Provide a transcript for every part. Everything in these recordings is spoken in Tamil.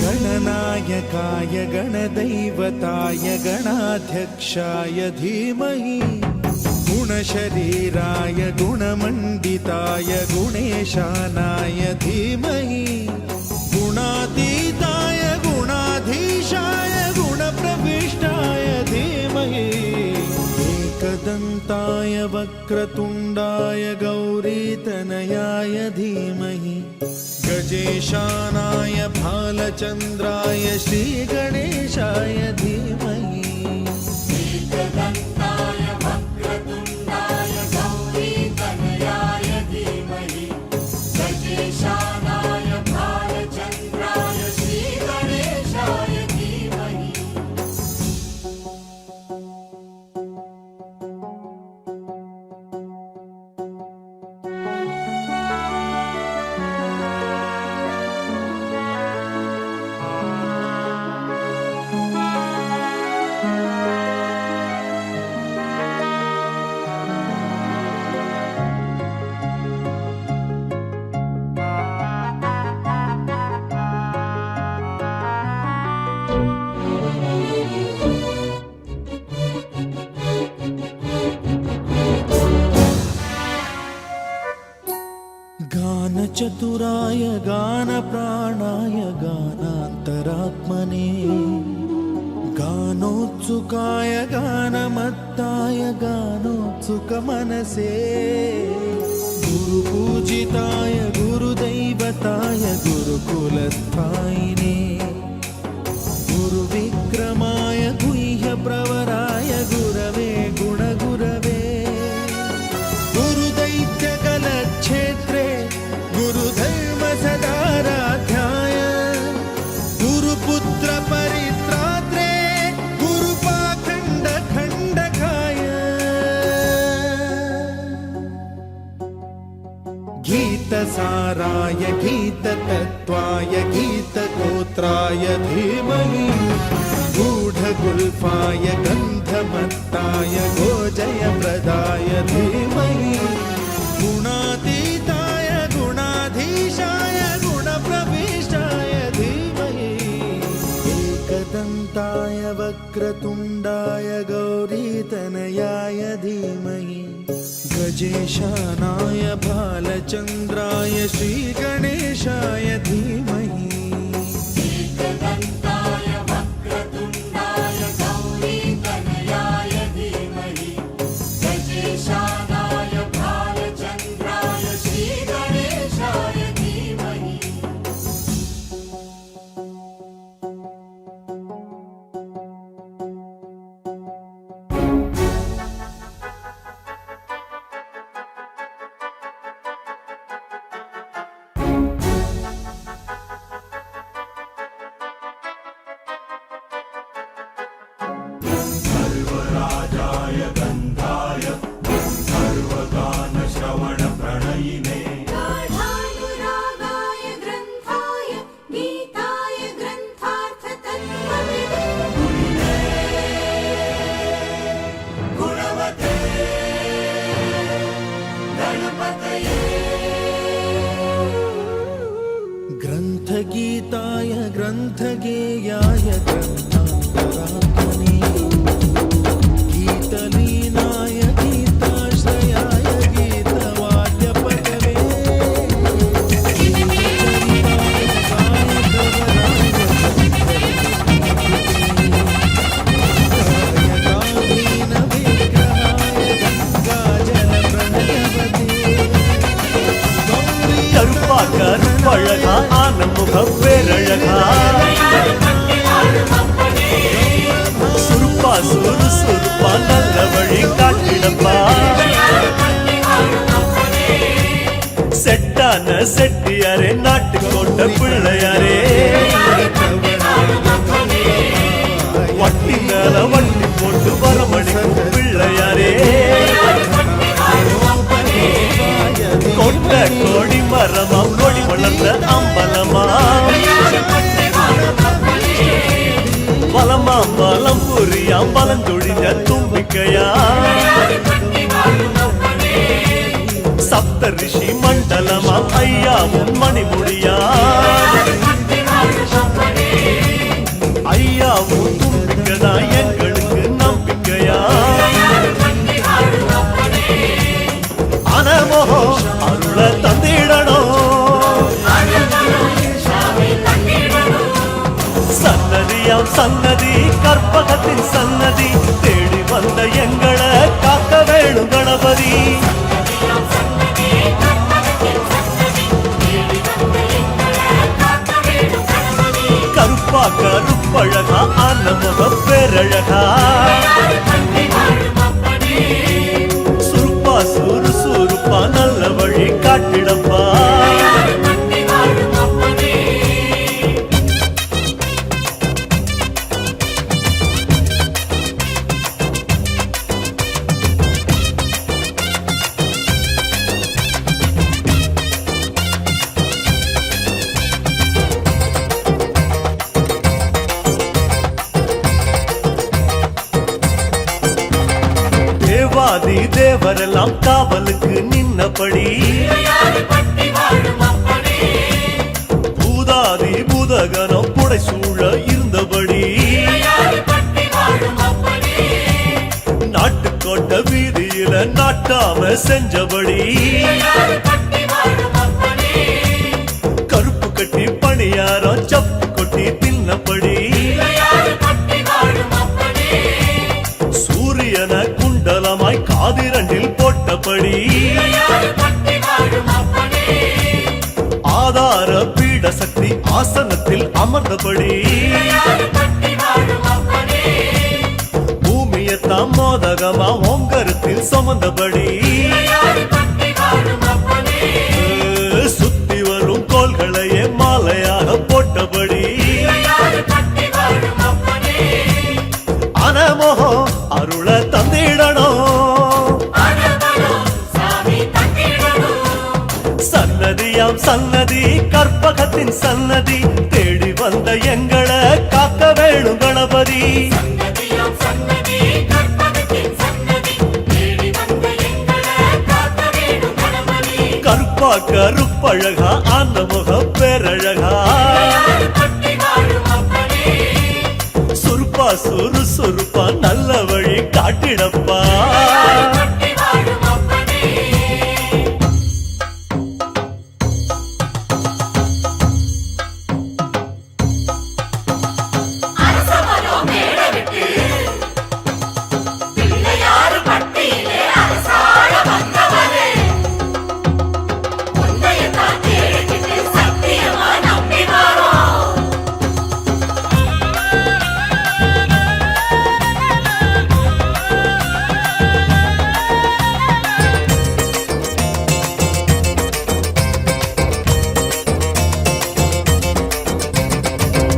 गणनायकाय गणदैवताय गणाध्यक्षाय धीमहि गुणशरीराय गुणमण्डिताय गुणेशानाय धीमहि गुणातीताय गुणाधीशाय गुणप्रविष्टाय धीमहि एकदन्ताय वक्रतुण्डाय गौरीतनयाय धीमहि गजेशानाय भालचन्द्राय श्रीगणेशाय धीमहि एकदन्ताय वक्रतुण्डाय गौरीतनयाय धीमहि गजेशानाय भालचन्द्राय श्रीगणेशाय धीमहि गानचतुराय गानप्राणाय गानान्तरात्मने गानोत्सुकाय गानमत्ताय गानोत्सुकमनसे गुरुपूजिताय गुरुदैवताय गुरुकुलस्थायिने गुरुविक्रमाय गुह्यप्रवराय गुरवे गुणगुरवे गुरुदैत्यकलक्षेत्रे गुरुधर्मसदाराध्याय गुरुपुत्र परित्रात्रे गुरुपाखण्डखण्डकाय गीतसाराय गीततत्त्वाय गीतगोत्राय धीमहि गूढगुल्फाय गन्धमत्ताय गोजयप्रदाय धीमहि गुणातीताय गुणाधीशाय गुणप्रविष्टाय धीमहि एकदन्ताय वक्रतुण्डाय गौरीतनयाय धीमहि गजेशानाय भालचन्द्राय श्रीगणेशाय धीमहि एकदन्ताय वक्रतुण्डाय गौरीतनयाय धीमहि गजेशानाय भालचन्द्राय श्रीगणेशाय धीमहि सर्वराजाय गन्धाय सर्वगानश्रवणप्रणयिने गाढानुरागाय ग्रन्थाय गीताय ग्रन्थार्थतत्त्वविदे गुणवते गणपतये ग्रन्थगीताय ग्रन्थगेयाय ग्रन्थान्तरात्मने गीतलीनाय गीताश्रयाय गीतवाद्यपटवे गीतचरिताय गायकवराय செட்டியாரே நாட்டுக்கோட்ட பிள்ளையாரே வட்டி மேல வட்டி போட்டு வரமணிக்கும் பிள்ளையாரே கொண்ட கோடி மரமா கொடி வளர்ந்த அம்பலமா பலமா பலம் புரியா பலந்தொழிஞ்ச தும்பிக்கையா சப்த ரிஷி மண்டலமா ஐயாவும் மணிமுடியா ஐயாவும் தும்பிக்கைதான் எங்களுக்கு நம்பிக்கையா அனமோகோ அருள தந்திடணும் சன்னதியாம் சன்னதி கற்பகத்தின் சன்னதி தேடி வந்த எங்களை காக்க வேணும் கணபதி கருப்பா கருப்பழகா ஆனமுக பேரழகா சுருப்பா சுறுசுறுப்பா நல்ல வழி காட்டிடப்பா தேவாதி தேவரெல்லாம் காவலுக்கு நின்னபடி பூதாதி பூதகனம் புடை சூழ இருந்தபடி நாட்டுக்கோட்ட வீதியில நாட்டாம செஞ்சபடி கருப்பு கட்டி பணியாரம் சப்பு கொட்டி தின்னபடி சூரியன குண்டலமாய் காதிரண்டில் போட்டபடி ஆதார பீட சக்தி ஆசனத்தில் அமர்ந்தபடி பூமியத்தாம் மோதகமா ஓங்கரத்தில் சுமந்தபடி சுத்தி வரும் கோள்களையே மாலையாக போட்டபடி அனமோகோ அருள தந்திடணும் சன்னதியாம் சன்னதி கற்பகத்தின் சன்னதி தேடி வந்த எங்களை காக்க வேணும் கணபதி கருப்பா கருப்பழகா ஆனமுக பேரழகா சுருப்பா சுறுசுறுப்பா நல்ல வழி காட்டிடப்பா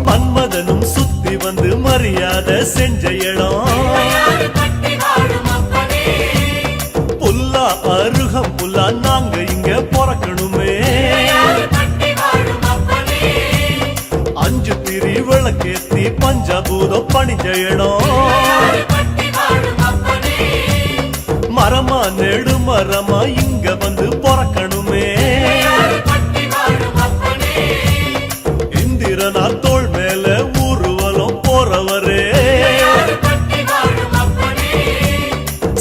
மன்மதனும் சுத்தி வந்து மரியாதை செஞ்ச இடம் புல்லா அருகம் புல்லா நாங்க இங்க பிறக்கணுமே அஞ்சு திரி விளக்கேத்தி பஞ்சபூதம் பணிஞ்ச இடம் மரமா நெடு மரமா இங்க வந்து பிறக்கணுமே இந்திரனா தோள் மேல ஊர்வலம் போறவரே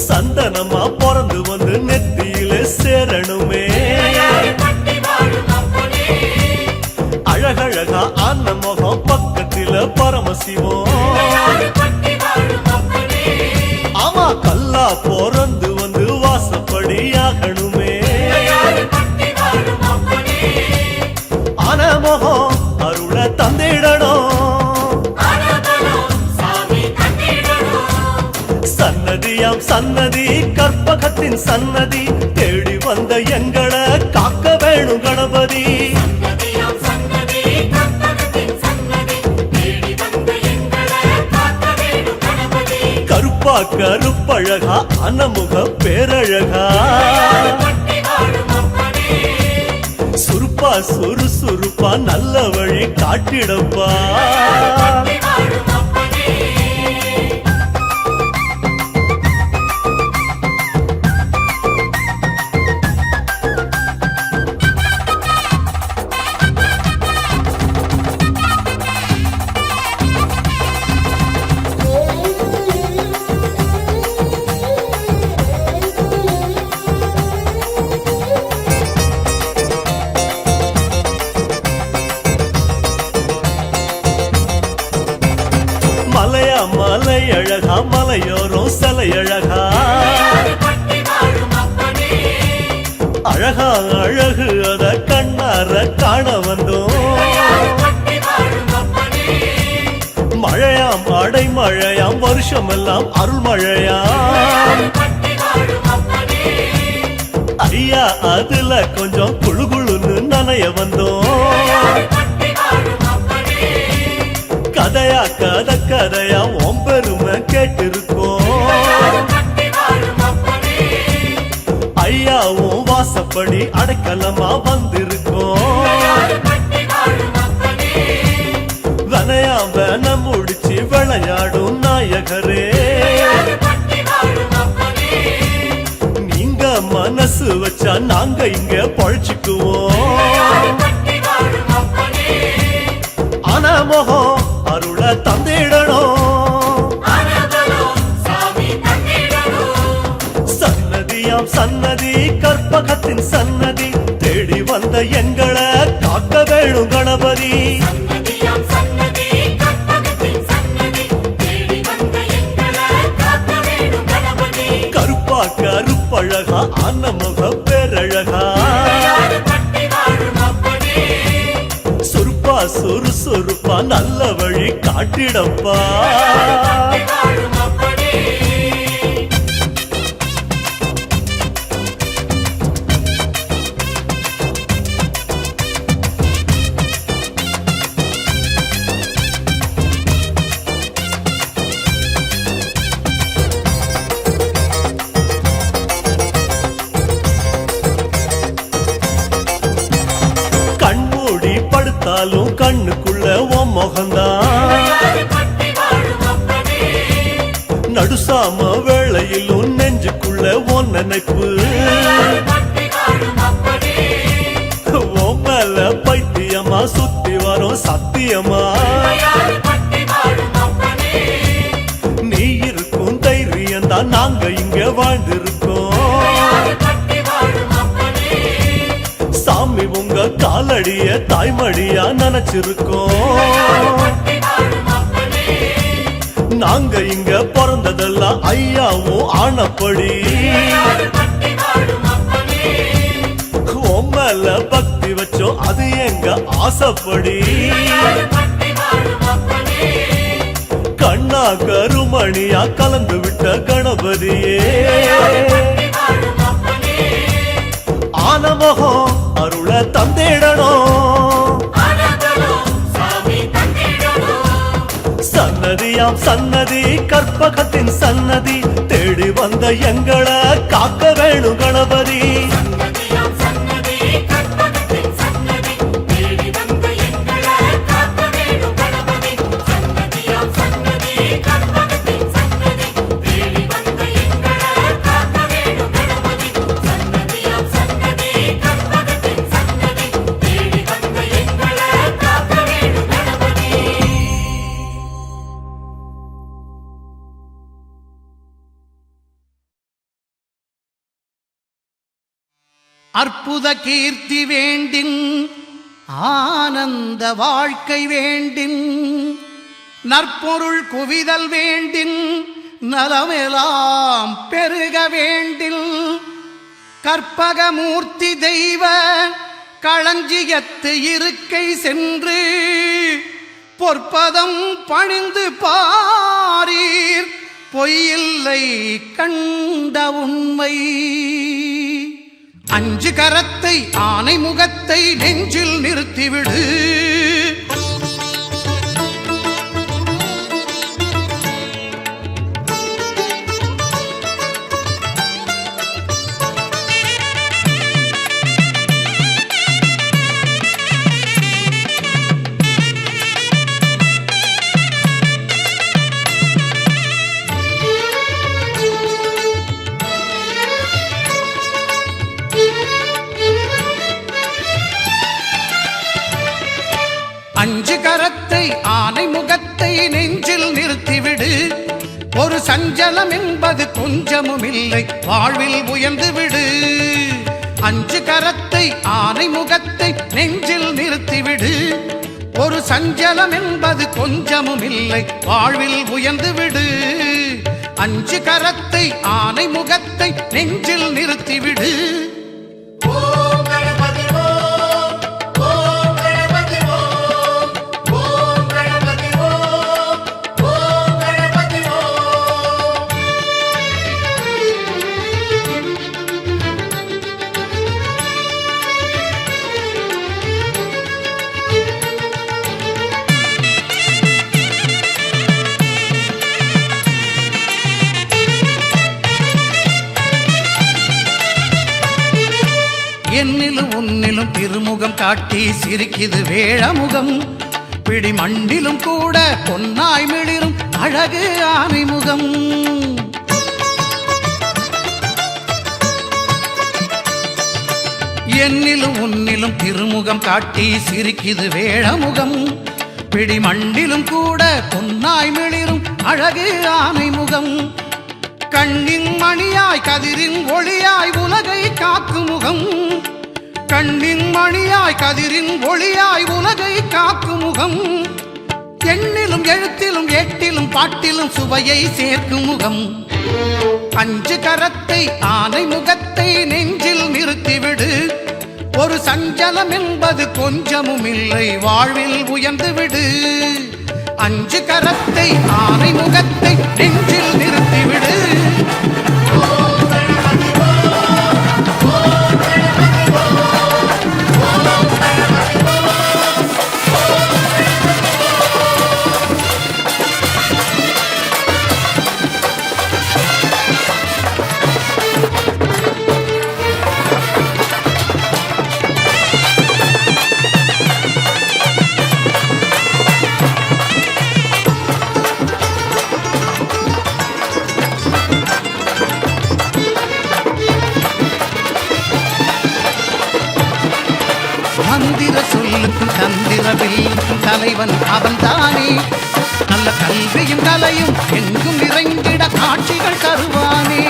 சந்தனமா பிறந்து வந்து நெத்தியில சேரணுமே அழகழகா ஆன முகம் பக்கத்தில பரமசிவம் ஆமா கல்லா பிறந்து வந்து வாசப்படி ஆகணுமே அனமோகம் அருள தந்திடணும் சன்னதியாம் சன்னதி கற்பகத்தின் சன்னதி தேடி வந்த எங்களை காக்க வேணும் கணபதி கருப்பா கருப்பழகா அனமுக பேரழகா சுருப்பா சுறுசுறுப்பா நல்ல வழி காட்டிடப்பா மலையா மலை அழகா மலையோரம் சிலை அழகா அழகா அழகு அத கண்ணார காண வந்தோம் மழையாம் அடைமழையாம் வருஷமெல்லாம் அருள் மழையாம் ஐயா அதுல கொஞ்சம் குழு குழுன்னு நனைய வந்தோம் கதையா கதையா உன் பெருமை கேட்டிருக்கோம் ஐயா உன் வாசப்படி அடைக்கலமா வந்திருக்கோம் வனையா வேன முடிச்சு விளையாடும் நாயகரே நீங்க மனசு வச்சா நாங்க இங்க பழிச்சுக்குவோம் அனமுகம் அருள தந்திடணும் சன்னதியாம் சன்னதி கற்பகத்தின் சன்னதி தேடி வந்த எங்களை காக்க வேணும் கணபதி கருப்பா கருப்பழகா அனமுக பேரழகா சுறுசுறுப்பா நல்ல வழி காட்டிடப்பா படுத்தாலும் கண்ணுக்குள்ள உன் முகந்தான் நடுசாம வேளையிலும் நெஞ்சுக்குள்ள உன் நினைப்பு உன் மேல பைத்தியமா சுத்தி வரும் சத்தியமா நீ இருக்கும் தைரியம் தான் நாங்க இங்க வாழ்ந்திருக்கோம் சாமி உங்க காலடிய தாய்மடியா நினைச்சிருக்கோம் நாங்க இங்க பிறந்ததெல்லாம் ஐயாவும் ஆனப்படி உம்மல பக்தி வச்சோம் அது எங்க ஆசைப்படி கண்ணா கருமணியா கலந்து விட்ட கணபதியே ஆனமுகம் அருள தந்திடணும் சன்னதியாம் சன்னதி கற்பகத்தின் சன்னதி தேடி வந்த எங்களை காக்க வேணும் கணபதி அற்புத கீர்த்தி வேண்டின் ஆனந்த வாழ்க்கை வேண்டின் நற்பொருள் குவிதல் வேண்டின் நலமெல்லாம் பெருக வேண்டில் கற்பகமூர்த்தி தெய்வ களஞ்சியத்து இருக்கை சென்று பொற்பதம் பணிந்து பாரீர் பொய்யில்லை கண்ட உண்மை. அஞ்சு கரத்தை ஆனை முகத்தை நெஞ்சில் நிறுத்திவிடு. சஞ்சலம் என்பது கொஞ்சமும் இல்லை, வாழ்வில் உயர்ந்து விடு. அஞ்சு கரத்தை ஆனை முகத்தை நெஞ்சில் நிறுத்திவிடு. ஒரு சஞ்சலம் என்பது கொஞ்சமும் இல்லை, வாழ்வில் உயர்ந்து விடு. அஞ்சு கரத்தை ஆனை முகத்தை நெஞ்சில் நிறுத்திவிடு. ஓம் கணபதி ஓம், ஓம் கணபதி ஓம், ஓம் கணபதி ஓம், ஓம் கணபதி ஓம். என்னிலும் உன்னிலும் திருமுகம் காட்டி சிரிக்குது வேழமுகம். பிடி மண்டிலும் கூட பொன்னாய் மிளிரும் அழகு ஆனை முகம். என்னிலும் உன்னிலும் திருமுகம் காட்டி சிரிக்குது வேழமுகம். பிடி மண்டிலும் கூட பொன்னாய் மிளிரும் அழகு ஆனை முகம். கண்ணின் மணியாய் கதிரின் ஒளியாய் உலகை காக்கும் முகம். கண்ணின் மணியாய் கதிரின் ஒளியாய் உலகை காக்கும் முகம். எண்ணிலும் எழுத்திலும் ஏட்டிலும் பாட்டிலும் சுவையை சேர்க்கும் முகம். அஞ்சு கரத்தை ஆனை முகத்தை நெஞ்சில் நிறுத்திவிடு. ஒரு சஞ்சலம் என்பது கொஞ்சமும் இல்லை, வாழ்வில் உயர்ந்து விடு. அஞ்சு கரத்தை ஆனை முகத்தை நெஞ்சில் நிறுத்திவிடு. மந்திர சொல்லுக்கும் தந்திரவில்லுக்கும் தலைவன் அவன்தானே. நல்ல கல்வியும் கலையும் எங்கும் நிறைந்திட காட்சிகள் தருவானே.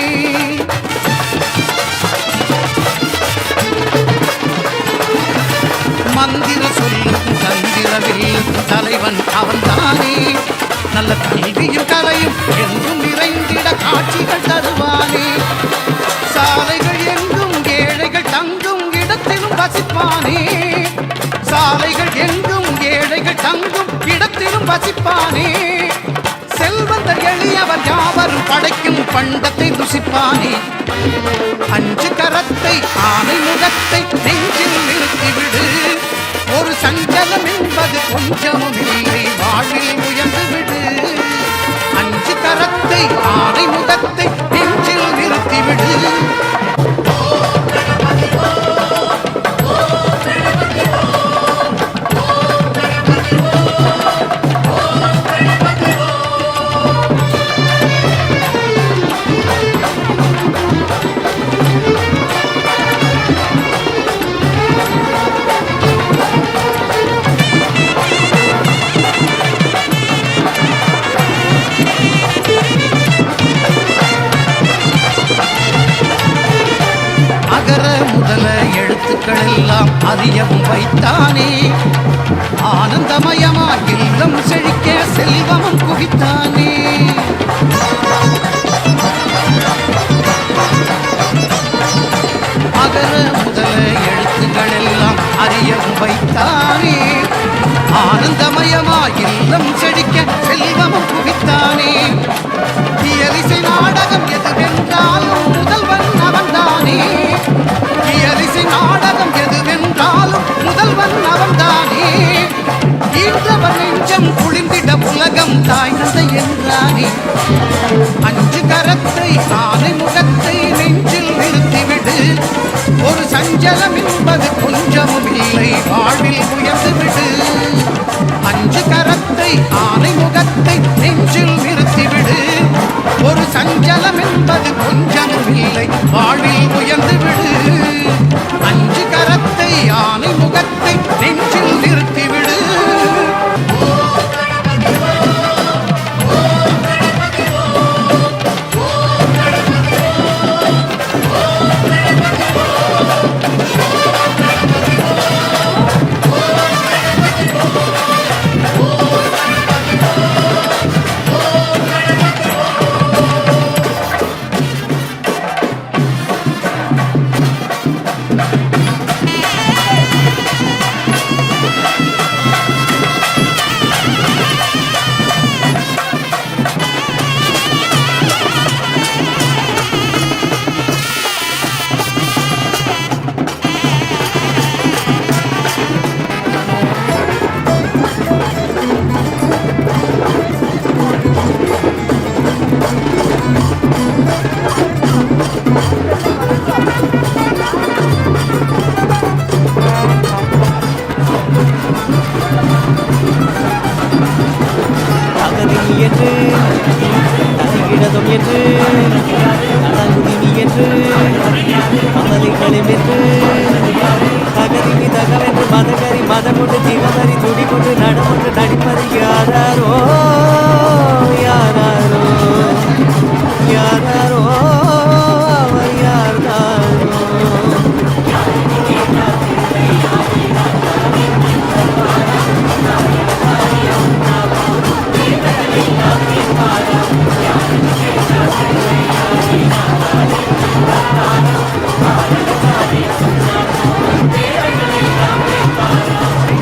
மந்திர சொல்லுக்கும் தந்திரவில்லுக்கும் தலைவன் அவன்தானே. நல்ல கல்வியும் கலையும் எங்கும் நிறைந்திட காட்சிகள் தருவானே. சாலைகள் எங்கும் ஏழைகள் தங்கும் இடத்திலும் வசிப்பானே. சாலைகள் எங்கும் ஏழைகள் தங்கும் இடத்திலும் வசிப்பானே. செல்வந்தர் எளியவர் யாவரும் படைக்கும் பண்டத்தை ருசிப்பானே. அஞ்சு கரத்தை ஆனை முகத்தை நெஞ்சில் நிறுத்திவிடு. ஒரு சஞ்சலம் என்பது கொஞ்சமும் இல்லை, வாழ்வில் உயர்ந்து விடு. அஞ்சு கரத்தை ஆனை முகத்தை நெஞ்சில் நிறுத்திவிடு. எல்லாம் அறியவும் வைத்தானே. ஆனந்தமயமாய் இல்லம் செழிக்க செல்வமும் குவித்தானே. அகர முதல எழுத்துக்கள் எல்லாம் அறியவும் வைத்தானே. ஆனந்தமயமாய் இல்லம் செழிக்க செல்வமும் குவித்தானே. இயலிசை நாடகம் எதுவென்றாலும் முதல்வன் அவன்தானே. இயலிசை நாடகம் எதுவென்றாலும் முதல்வன் அவன்தானே. ஈன்றவன் நெஞ்சம் குளிர்ந்திட உலகம் தாய்ந்தது என்றானே. அஞ்சு கரத்தை ஆனை முகத்தை நெஞ்சில் நிறுத்திவிடு. ஒரு சஞ்சலம் என்பது கொஞ்சமும் இல்லை, வாழ்வில் உயர்ந்து விடு. அஞ்சு கரத்தை ஆனை முகத்தை நெஞ்சில் நிறுத்திவிடு. ஒரு சஞ்சலம் என்பது கொஞ்சமும் இல்லை, வாழ்வில் உயர்ந்து விடு. அஞ்சு கரத்தை ஆனை முகத்தை நெஞ்சில் நிறுத்திவிடு. ஓம் கணபதி ஓம், ஓம் கணபதி ஓம், தனிகிடதும் என்று தனங்குதினி என்று அமலைகளும் என்று தகதினி தகவென்று மதகரி மதமுண்டு திகமறி துடிகொண்டு நடமொன்று நடிப்பது யாராரோ யாராரோ யாராரோ அவர் யார்தாரோ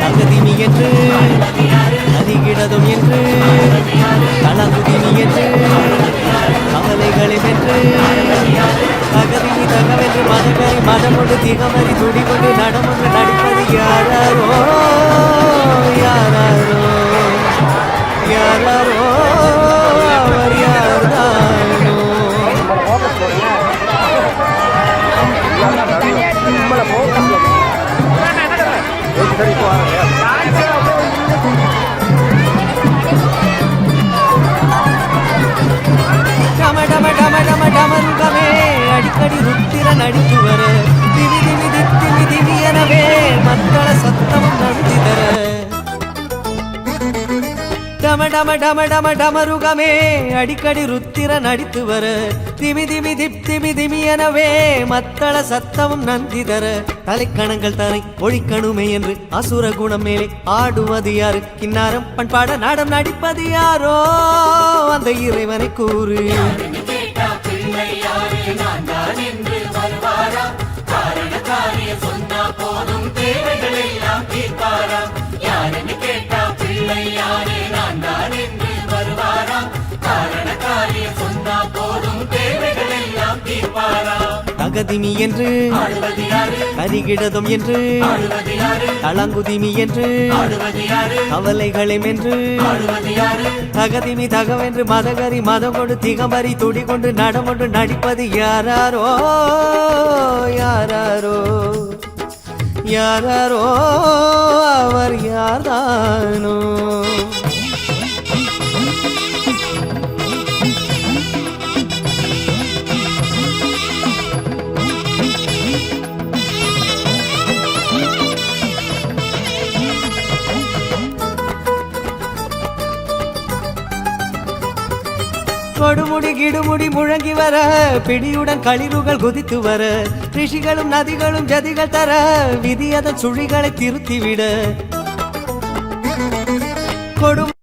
தகுதினி என்று நதிகிடதும் என்று தளங்குதினி என்று கவலைகளும் என்று தகதினி தகவென்று மதகரி மதமொன்று திகமறி துடிகொண்டு நடமொன்று நடிப்பது யாராரோ யாராரோ யாராரோ அவர் யார்தானோ டம டம டம டம டமருகமே அடிக்கடி ருத்திர நடித்து வர திவி திவி திவி திவி எனவே மக்கள சத்தமும் நடுத்தி தர டம டம டம டம டமருகமே அடிக்கடி ருத்திர நடித்து வர திமி திமி திமி திமி எனவே மத்தள சத்தமும் நந்தி தர தலைக்கணங்கள் தரை ஒழிக்கணுமே என்று அசுர குணம் மேலே ஆடுவது யாரு கிண்ணாரம் பண்பாட நாடம் நடிப்பது யாரோ அந்த இறைவனை கூறு தகதிமி என்று கரிகிடதும் என்று தளங்குதிமி என்று கவலைகளும் என்று தகதிமி தகவென்று மதகரி மதம் கொண்டு திகமறி துடி கொண்டு நடமொன்று நடிப்பது யாராரோ யாராரோ யாராரோ அவர் யார்தானோ கொடுமுடி கிடுமுடி முழங்கி வர பிடியுடன் களிறுகள் குதித்து வர ரிஷிகளும் நதிகளும் ஜதிகள் தர விதி அதன் சுழிகளை திருத்திவிட கொடும்